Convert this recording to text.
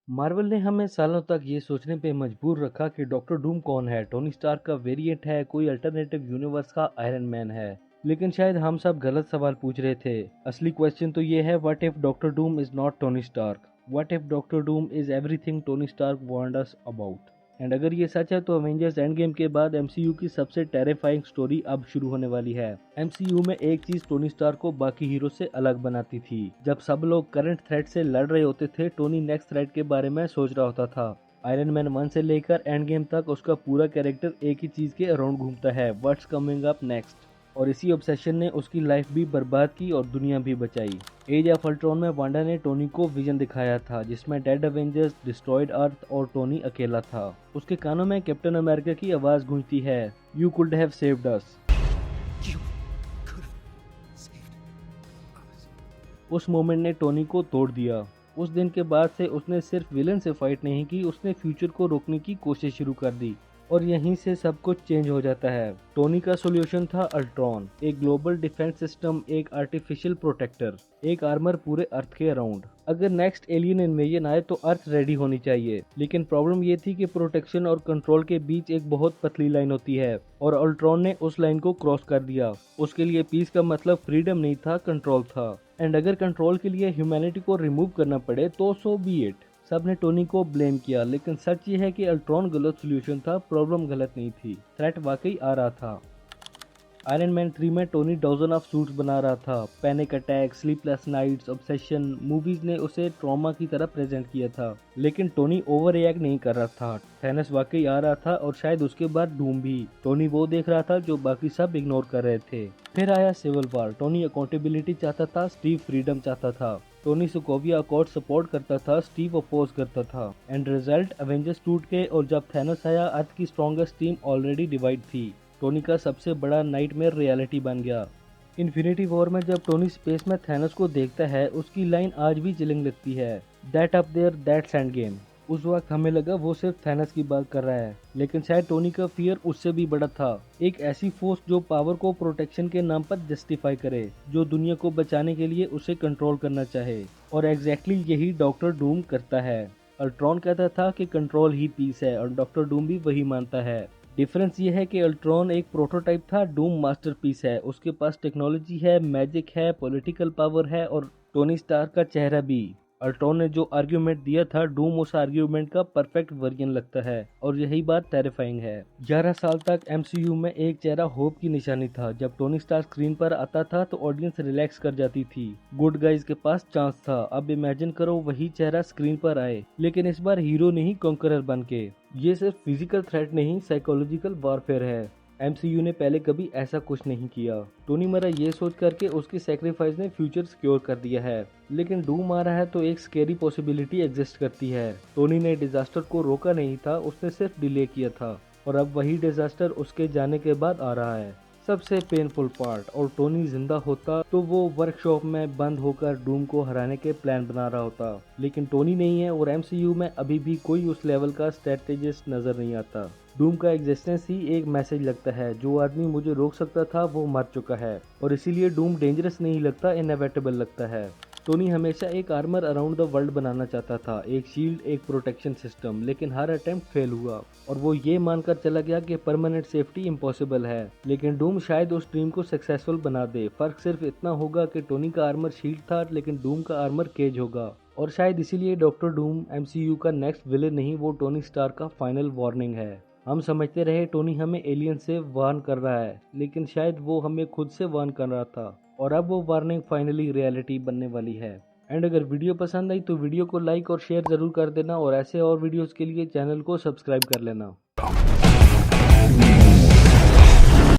Marvel ने हमें सालों तक ये सोचने पे मजबूर रखा कि डॉक्टर डूम कौन है, टोनी स्टार्क का वेरिएंट है, कोई अल्टरनेटिव यूनिवर्स का आयरन मैन है। लेकिन शायद हम सब गलत सवाल पूछ रहे थे। असली क्वेश्चन तो ये है, what if Doctor Doom is not Tony Stark? What if Doctor Doom is everything Tony Stark warned us about? And अगर ये सच है तो अवेंजर्स एंड गेम के बाद एमसीयू की सबसे टेरिफाइंग स्टोरी अब शुरू होने वाली है। एमसीयू में एक चीज टोनी स्टार को बाकी हीरो से अलग बनाती थी। जब सब लोग करंट थ्रेट से लड़ रहे होते थे, टोनी नेक्स्ट थ्रेट के बारे में सोच रहा होता था। आयरन मैन 1 से लेकर एंड गेम तक उसका पूरा कैरेक्टर एक ही चीज के अराउंड घूमता है, व्हाट्स कमिंग अप नेक्स्ट। और इसी ऑब्सेशन ने उसकी लाइफ भी बर्बाद की और दुनिया भी बचाई। एज ऑफ अल्ट्रॉन में वांडा ने टोनी को विजन दिखाया था, जिसमें डेड अवेंजर्स, डिस्ट्रॉयड अर्थ और टोनी अकेला था। उसके कानों में कैप्टन अमेरिका की आवाज गूंजती है, you could have saved us. You could have saved us. उस मोमेंट ने टोनी को तोड़ दिया। उस दिन के बाद से उसने सिर्फ विलन से फाइट नहीं की, उसने फ्यूचर को रोकने की कोशिश शुरू कर दी। और यहीं से सब कुछ चेंज हो जाता है। टोनी का सॉल्यूशन था अल्ट्रॉन, एक ग्लोबल डिफेंस सिस्टम, एक आर्टिफिशियल प्रोटेक्टर, एक आर्मर पूरे अर्थ के अराउंड। अगर नेक्स्ट एलियन इन्वेजन आए तो अर्थ रेडी होनी चाहिए। लेकिन प्रॉब्लम ये थी कि प्रोटेक्शन और कंट्रोल के बीच एक बहुत पतली लाइन होती है, और अल्ट्रॉन ने उस लाइन को क्रॉस कर दिया। उसके लिए पीस का मतलब फ्रीडम नहीं था, कंट्रोल था। एंड अगर कंट्रोल के लिए ह्यूमैनिटी को रिमूव करना पड़े तो सो बी इट। सब ने टोनी को ब्लेम किया, लेकिन सच ये है कि अल्ट्रॉन गलत सोल्यूशन था, प्रॉब्लम गलत नहीं थी। थ्रेट वाकई आ रहा था। आयरन मैन 3 में टोनी डजन ऑफ सूट्स बना रहा था। Panic attack, sleepless nights, obsession, movies ने उसे ट्रॉमा की तरह प्रेजेंट किया था। लेकिन टोनी ओवर रिएक्ट नहीं कर रहा था। थैनोस वाकई आ रहा था, और शायद उसके बाद डूम भी। टोनी वो देख रहा था जो बाकी सब इग्नोर कर रहे थे। फिर आया सिविल वॉर। टोनी अकाउंटेबिलिटी चाहता था, स्टीव फ्रीडम चाहता था। टोनी सोकोविया अकॉर्ड सपोर्ट करता था, स्टीव अपोज करता था। एंड रिजल्ट, एवेंजर्स टूट गए, और जब थैनोस आया, अर्थ की स्ट्रॉन्गेस्ट टीम ऑलरेडी डिवाइड थी। टोनी का सबसे बड़ा नाइटमेयर रियलिटी बन गया। इन्फिनिटी वॉर में जब टोनी स्पेस में थैनोस को देखता है, उसकी लाइन आज भी चिलिंग लगती है, that up there that's end game. उस वक्त हमें लगा वो सिर्फ थैनोस की बात कर रहा है, लेकिन शायद टोनी का फियर उससे भी बड़ा था। एक ऐसी फोर्स जो पावर को प्रोटेक्शन के नाम पर जस्टिफाई करे, जो दुनिया को बचाने के लिए उसे कंट्रोल करना चाहे। और एग्जैक्टली यही डॉक्टर डूम करता है। अल्ट्रॉन कहता था कि कंट्रोल ही पीस है, और डॉक्टर डूम भी वही मानता है। डिफरेंस ये है कि अल्ट्रॉन एक प्रोटोटाइप था, डूम मास्टरपीस है। उसके पास टेक्नोलॉजी है, मैजिक है, पॉलिटिकल पावर है, और टोनी स्टार का चेहरा भी। अल्ट्रॉन ने जो आर्ग्यूमेंट दिया था, डूम उस आर्ग्यूमेंट का परफेक्ट वर्जन लगता है, और यही बात टेरिफाइंग है। 11 साल तक एमसीयू में एक चेहरा होप की निशानी था। जब टोनी स्टार स्क्रीन पर आता था तो ऑडियंस रिलैक्स कर जाती थी, गुड गाइज के पास चांस था। अब इमेजिन करो वही चेहरा स्क्रीन पर आए, लेकिन इस बार हीरो नहीं, कॉन्करर बन के। ये सिर्फ फिजिकल थ्रेट नहीं, साइकोलॉजिकल वॉरफेयर है। एमसीयू ने पहले कभी ऐसा कुछ नहीं किया। टोनी मरा ये सोच करके उसकी सेक्रीफाइस ने फ्यूचर सिक्योर कर दिया है। लेकिन डूम आ रहा है तो एक स्केरी पॉसिबिलिटी एग्जिस्ट करती है। टोनी ने डिजास्टर को रोका नहीं था, उसने सिर्फ डिले किया था, और अब वही डिजास्टर उसके जाने के बाद आ रहा है। सबसे पेनफुल पार्ट, और टोनी जिंदा होता तो वो वर्कशॉप में बंद होकर डूम को हराने के प्लान बना रहा होता। लेकिन टोनी नहीं है, और एमसीयू में अभी भी कोई उस लेवल का स्ट्रेटेजिस्ट नजर नहीं आता। डूम का एग्जिस्टेंस ही एक मैसेज लगता है, जो आदमी मुझे रोक सकता था वो मर चुका है। और इसीलिए डूम डेंजरस नहीं लगता, इनएविटेबल लगता है। टोनी हमेशा एक आर्मर अराउंड द वर्ल्ड बनाना चाहता था, एक शील्ड, एक प्रोटेक्शन सिस्टम, लेकिन हर अटेम्प्ट फेल हुआ, और वो ये मानकर चला गया कि परमानेंट सेफ्टी इम्पॉसिबल है। लेकिन डूम शायद उस ड्रीम को सक्सेसफुल बना दे। फर्क सिर्फ इतना होगा कि टोनी का आर्मर शील्ड था, लेकिन डूम का आर्मर केज होगा। और शायद इसीलिए डॉक्टर डूम एमसीयू का नेक्स्ट विलेन नहीं, वो टोनी स्टार का फाइनल वार्निंग है। हम समझते रहे टोनी हमें एलियन से वार्न कर रहा है, लेकिन शायद वो हमें खुद से वार्न कर रहा था, और अब वो वार्निंग फाइनली रियलिटी बनने वाली है। एंड अगर वीडियो पसंद आई तो वीडियो को लाइक और शेयर जरूर कर देना, और ऐसे और वीडियोस के लिए चैनल को सब्सक्राइब कर लेना।